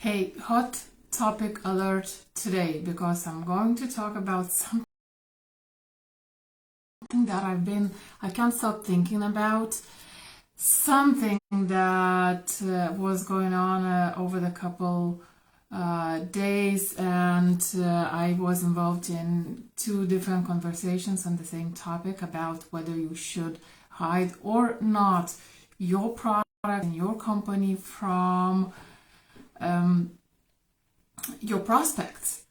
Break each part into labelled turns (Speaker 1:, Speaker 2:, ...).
Speaker 1: Hey, hot topic alert today because I'm going to talk about something that I can't stop thinking about. Something that was going on over the couple days, and I was involved in two different conversations on the same topic about whether you should hide or not your product and your company from um, your prospects.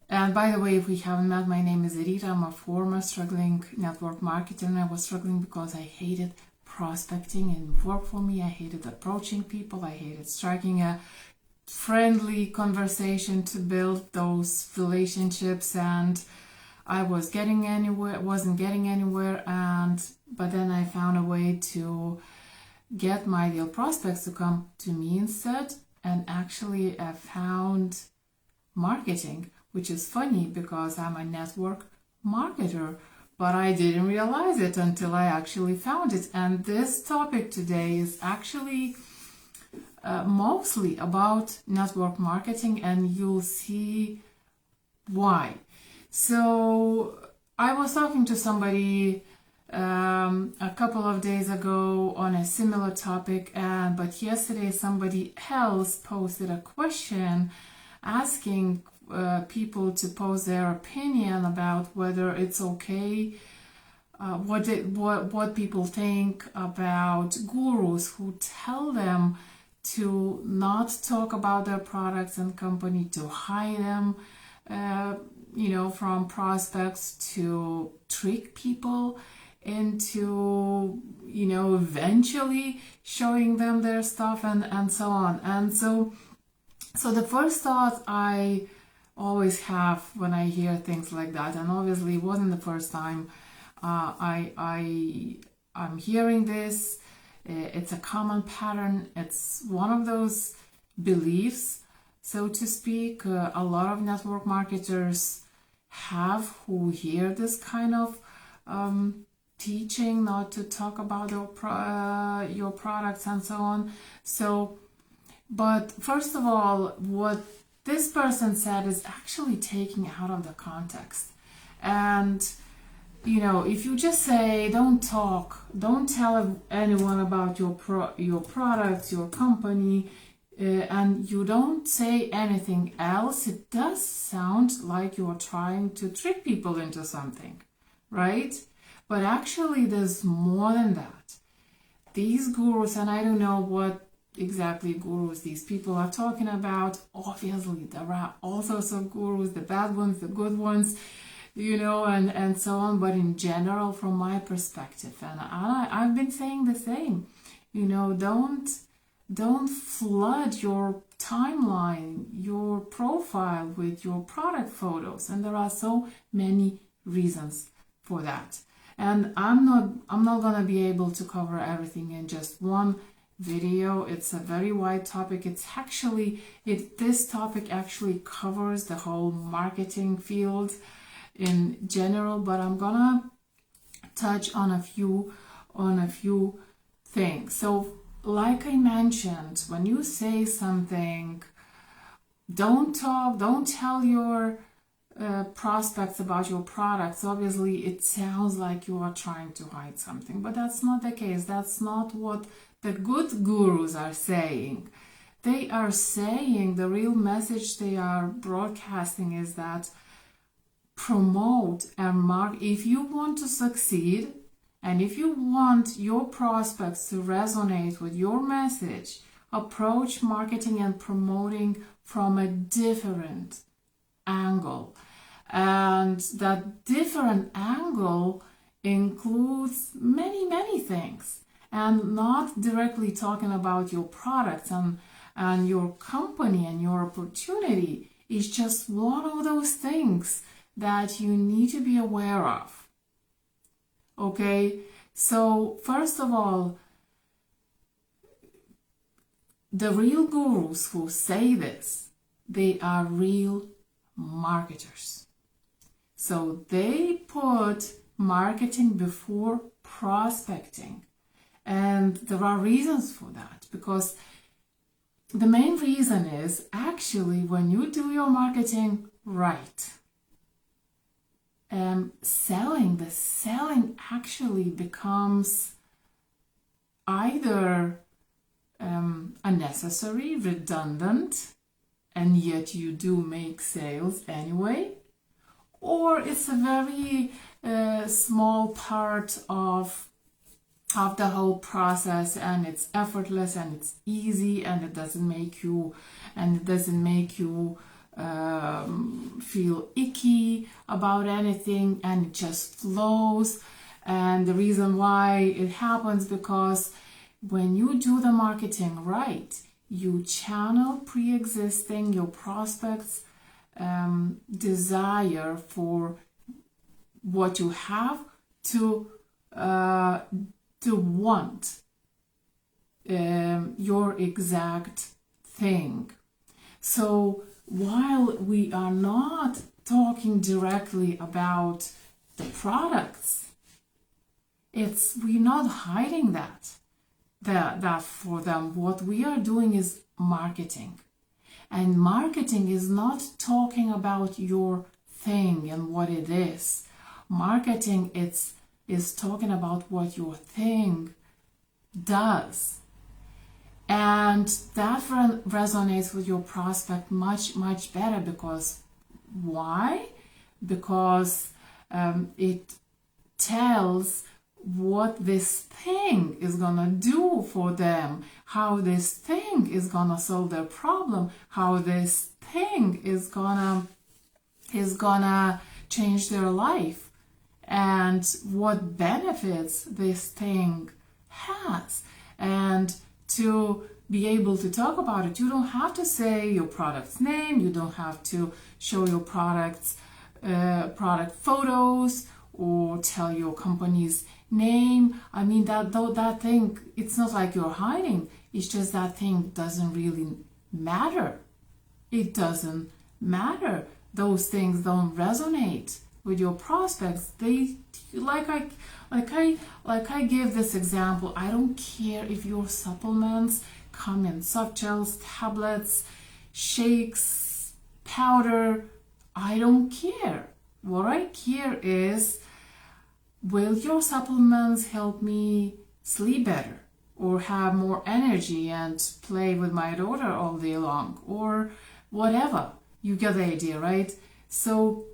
Speaker 1: And by the way, if we haven't met, my name is Rita. I'm a former struggling network marketer, and I was struggling because I hated prospecting and work for me. I hated approaching people. I hated striking a friendly conversation to build those relationships, and I wasn't getting anywhere. And but then I found a way to get my ideal prospects to come to me instead, and actually I found marketing, which is funny because I'm a network marketer, but I didn't realize it until I actually found it. And this topic today is actually mostly about network marketing, and you'll see why. So I was talking to somebody a couple of days ago on a similar topic, but yesterday somebody else posted a question asking people to post their opinion about whether it's okay, what people think about gurus who tell them to not talk about their products and company, to hide them, from prospects, to trick people into, eventually showing them their stuff and so on. And so the first thought I always have when I hear things like that, and obviously it wasn't the first time I'm hearing this. It's a common pattern. It's one of those beliefs, so to speak. A lot of network marketers have who hear this kind of teaching not to talk about your products and so on. So, but first of all, what this person said is actually taking out of the context. And if you just say don't tell anyone about your products, your company, and you don't say anything else, it does sound like you're trying to trick people into something, right? But actually there's more than that. These gurus, and I don't know what exactly gurus these people are talking about. Obviously there are all sorts of gurus, the bad ones, the good ones, and so on. But in general, from my perspective, and I've been saying the same, don't flood your timeline, your profile with your product photos. And there are so many reasons for that. And I'm not gonna be able to cover everything in just one video. It's a very wide topic. This topic actually covers the whole marketing field in general, but I'm gonna touch on a few things. So like I mentioned, when you say something, don't tell your prospects about your products. Obviously it sounds like you are trying to hide something, but that's not the case. That's not what the good gurus are saying. They are saying, the real message they are broadcasting is that promote and market. If you want to succeed, and if you want your prospects to resonate with your message, approach marketing and promoting from a different angle. And that different angle includes many things, and not directly talking about your products and your company and your opportunity is just one of those things that you need to be aware of. Okay, so first of all, the real gurus who say this, they are real marketers. So they put marketing before prospecting. And there are reasons for that, because the main reason is actually when you do your marketing right, the selling actually becomes either unnecessary, redundant, and yet you do make sales anyway, or it's a very small part of the whole process, and it's effortless and it's easy, and it doesn't make you feel icky about anything, and it just flows. And the reason why it happens because when you do the marketing right, you channel pre-existing your prospects desire for what you have to want your exact thing. So while we are not talking directly about the products, we're not hiding that for them. What we are doing is marketing. And marketing is not talking about your thing and what it is. Marketing is talking about what your thing does. And that resonates with your prospect much, much better. Because why? Because it tells what this thing is gonna do for them, how this thing is gonna solve their problem, how this thing is gonna change their life, and what benefits this thing has. And to be able to talk about it, you don't have to say your product's name, you don't have to show your product photos or tell your company's name. I mean, that thing, it's not like you're hiding, it's just that thing doesn't really matter. It doesn't matter. Those things don't resonate with your prospects. They like I give this example. I don't care if your supplements come in soft gels, tablets, shakes, powder. I don't care. What I care is, will your supplements help me sleep better, or have more energy and play with my daughter all day long, or whatever? You get the idea, right? So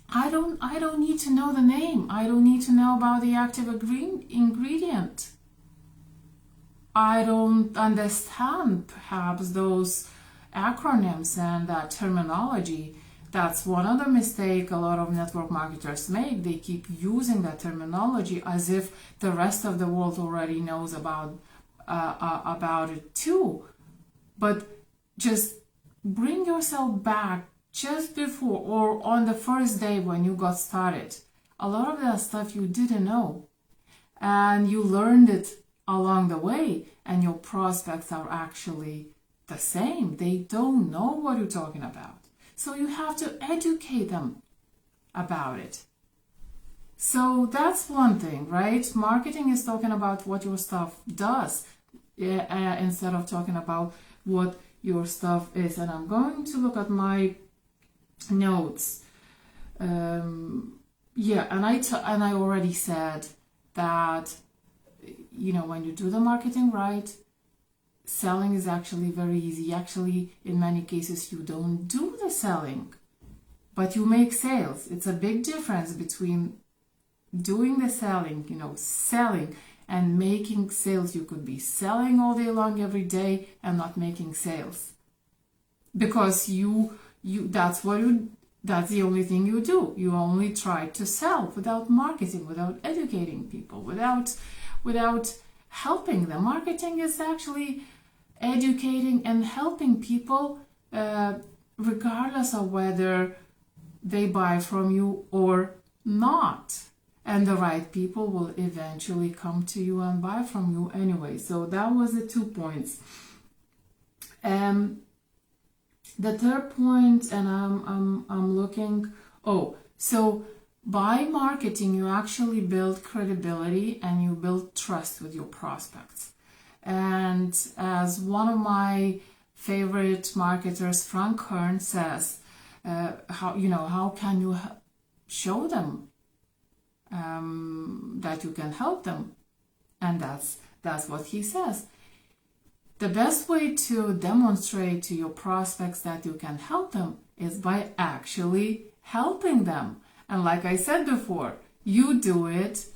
Speaker 1: I don't need to know the name. I don't need to know about the active ingredient. I don't understand perhaps those acronyms and that terminology. That's one other mistake a lot of network marketers make. They keep using that terminology as if the rest of the world already knows about it too. But just bring yourself back just before or on the first day when you got started. A lot of that stuff you didn't know, and you learned it along the way, and your prospects are actually the same. They don't know what you're talking about. So you have to educate them about it. So that's one thing, right? Marketing is talking about what your stuff does instead of talking about what your stuff is. And I'm going to look at my notes. And I already said that, when you do the marketing right, selling is actually very easy. Actually, in many cases, you don't do the selling, but you make sales. It's a big difference between doing the selling, selling and making sales. You could be selling all day long every day and not making sales, because that's the only thing you do. You only try to sell without marketing, without educating people, without helping them. Marketing is actually educating and helping people regardless of whether they buy from you or not. And the right people will eventually come to you and buy from you anyway. So that was the 2 points. The third point, and I'm looking. So by marketing, you actually build credibility and you build trust with your prospects. And as one of my favorite marketers, Frank Kern, says, how can you show them that you can help them? And that's what he says. The best way to demonstrate to your prospects that you can help them is by actually helping them. And like I said before, you do it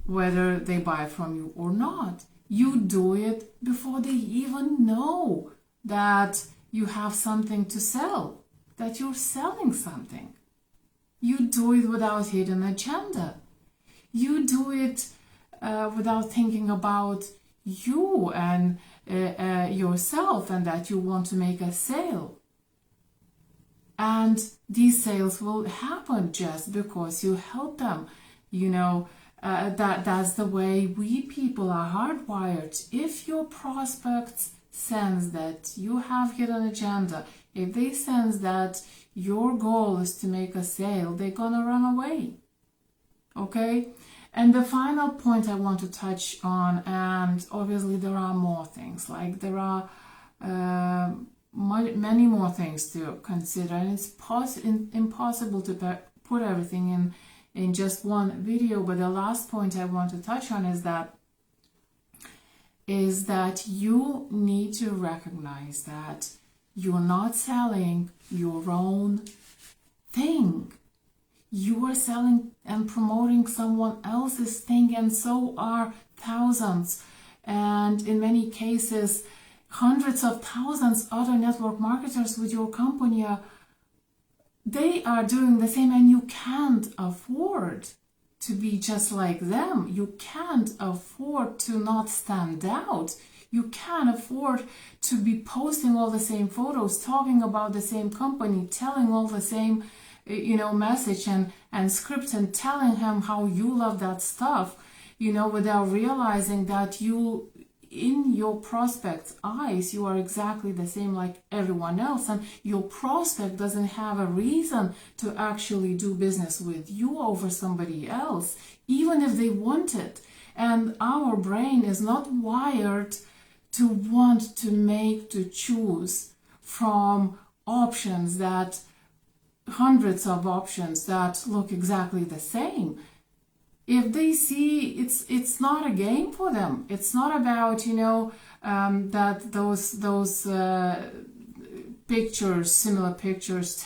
Speaker 1: whether they buy from you or not. You do it before they even know that you have something to sell, that you're selling something. You do it without hidden agenda. You do it without thinking about you and yourself and that you want to make a sale. And these sales will happen just because you help them. That's the way we people are hardwired. If your prospects sense that you have hidden agenda, if they sense that your goal is to make a sale, they're gonna run away. Okay? And the final point I want to touch on, and obviously there are more things, like there are many more things to consider, and it's impossible to put everything in just one video. But the last point I want to touch on is that you need to recognize that you're not selling your own thing. You are selling and promoting someone else's thing, and so are thousands, and in many cases hundreds of thousands other network marketers with your company. They are doing the same, and you can't afford to be just like them. You can't afford to not stand out. You can't afford to be posting all the same photos, talking about the same company, telling all the same message and script, and telling him how you love that stuff, without realizing that you, in your prospect's eyes, you are exactly the same like everyone else, and your prospect doesn't have a reason to actually do business with you over somebody else, even if they want it. And our brain is not wired to want to choose from hundreds of options that look exactly the same. If they see it's not a game for them. It's not about that those pictures, similar pictures,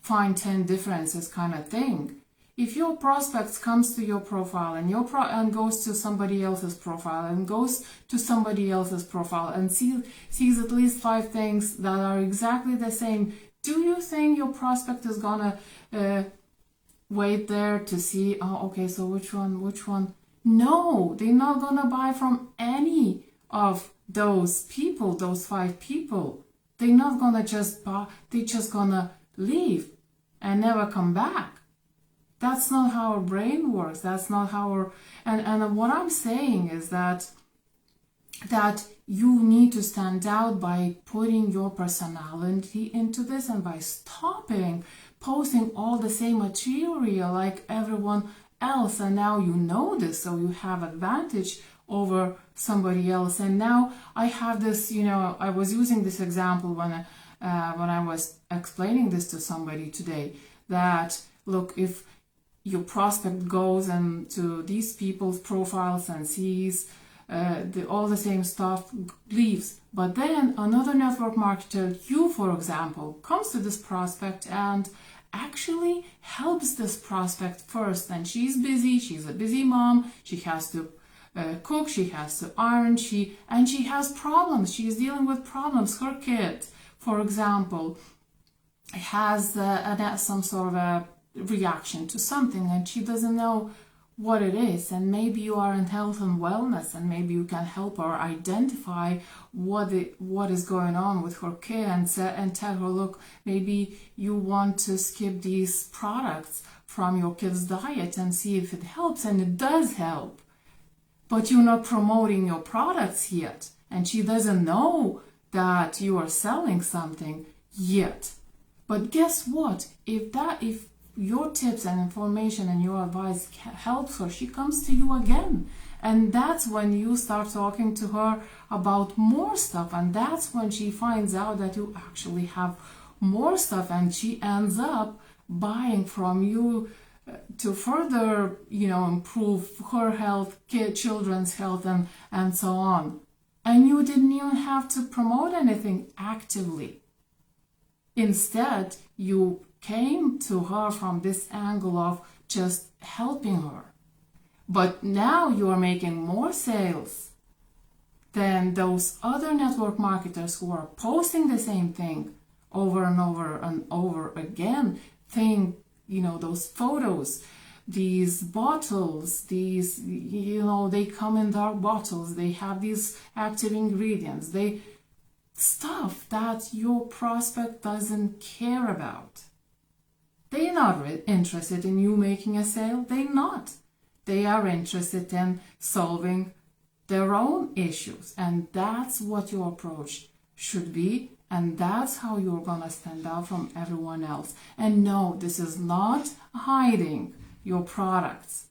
Speaker 1: find 10 differences kind of thing. If your prospect comes to your profile and goes to somebody else's profile and goes to somebody else's profile and sees at least 5 things that are exactly the same, do you think your prospect is gonna wait there to see, okay, so which one? No, they're not gonna buy from any of those people, those 5 people. They're not gonna just buy, they're just gonna leave and never come back. That's not how our brain works. That's not how and what I'm saying is that you need to stand out by putting your personality into this, and by stopping posting all the same material like everyone else. And now you know this, so you have advantage over somebody else. And now I have this, I was using this example when I was explaining this to somebody today, that look, if your prospect goes into these people's profiles and sees all the same stuff, leaves. But then another network marketer, you for example, comes to this prospect and actually helps this prospect first. And she's busy, she's a busy mom, she has to cook, she has to iron, she has problems, she's dealing with problems. Her kid, for example, has some sort of a reaction to something, and she doesn't know what it is. And maybe you are in health and wellness, and maybe you can help her identify what is going on with her kid, and tell her, look, maybe you want to skip these products from your kid's diet and see if it helps. And it does help, but you're not promoting your products yet, and she doesn't know that you are selling something yet. But guess what? If your tips and information and your advice helps her, she comes to you again And that's when you start talking to her about more stuff, and that's when she finds out that you actually have more stuff, and she ends up buying from you to further, improve her health, children's health, and so on. And you didn't even have to promote anything actively. Instead, you came to her from this angle of just helping her. But now you are making more sales than those other network marketers who are posting the same thing over and over and over again. Those photos, these bottles, they come in dark bottles, they have these active ingredients, stuff that your prospect doesn't care about. They're not interested in you making a sale. They're not. They are interested in solving their own issues. And that's what your approach should be. And that's how you're going to stand out from everyone else. And no, this is not hiding your products.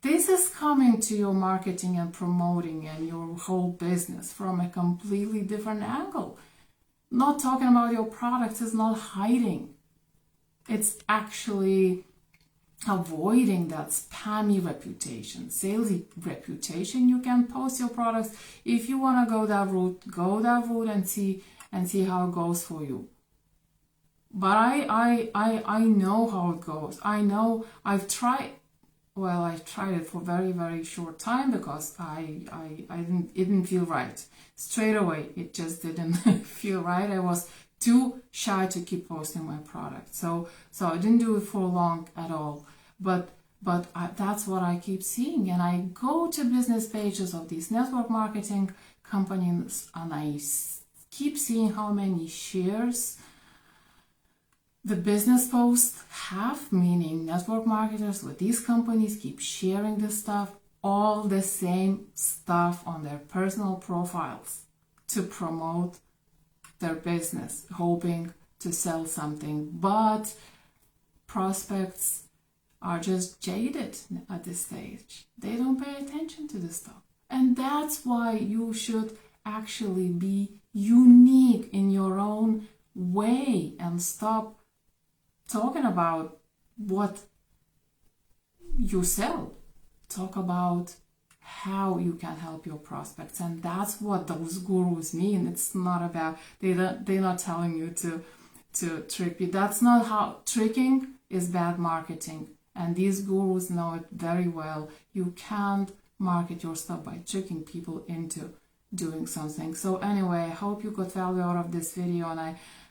Speaker 1: This is coming to your marketing and promoting and your whole business from a completely different angle. Not talking about your products is not hiding. It's actually avoiding that spammy reputation, salesy reputation. You can post your products. If you want to go that route and see how it goes for you. But I know how it goes. I know I've tried it for a very, very short time because it didn't feel right. Straight away, it just didn't feel right. I was too shy to keep posting my product. So I didn't do it for long at all. But that's what I keep seeing. And I go to business pages of these network marketing companies and I keep seeing how many shares the business posts have, meaning network marketers with these companies keep sharing this stuff, all the same stuff on their personal profiles to promote their business, hoping to sell something. But prospects are just jaded at this stage. They don't pay attention to this stuff. And that's why you should actually be unique in your own way and stop talking about what you sell. Talk about how you can help your prospects. And that's what those gurus mean. It's not about, they're not telling you to trick you. That's not how, tricking is bad marketing. And these gurus know it very well. You can't market your stuff by tricking people into doing something. So anyway, I hope you got value out of this video,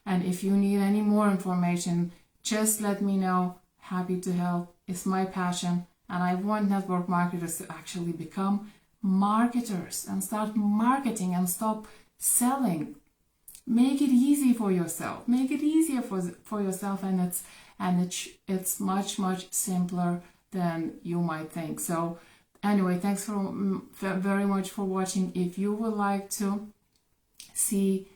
Speaker 1: and if you need any more information, just let me know. Happy to help. It's my passion, and I want network marketers to actually become marketers and start marketing and stop selling. Make it easy for yourself. Make it easier for yourself, and it's much simpler than you might think. So anyway, thanks very much for watching. If you would like to see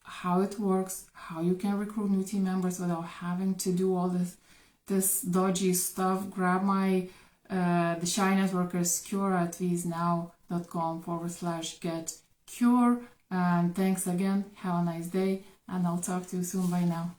Speaker 1: how it works, how you can recruit new team members without having to do all this dodgy stuff, grab my the Shy Networkers Cure at visnow.com/get cure. And thanks again. Have a nice day, and I'll talk to you soon. Bye now.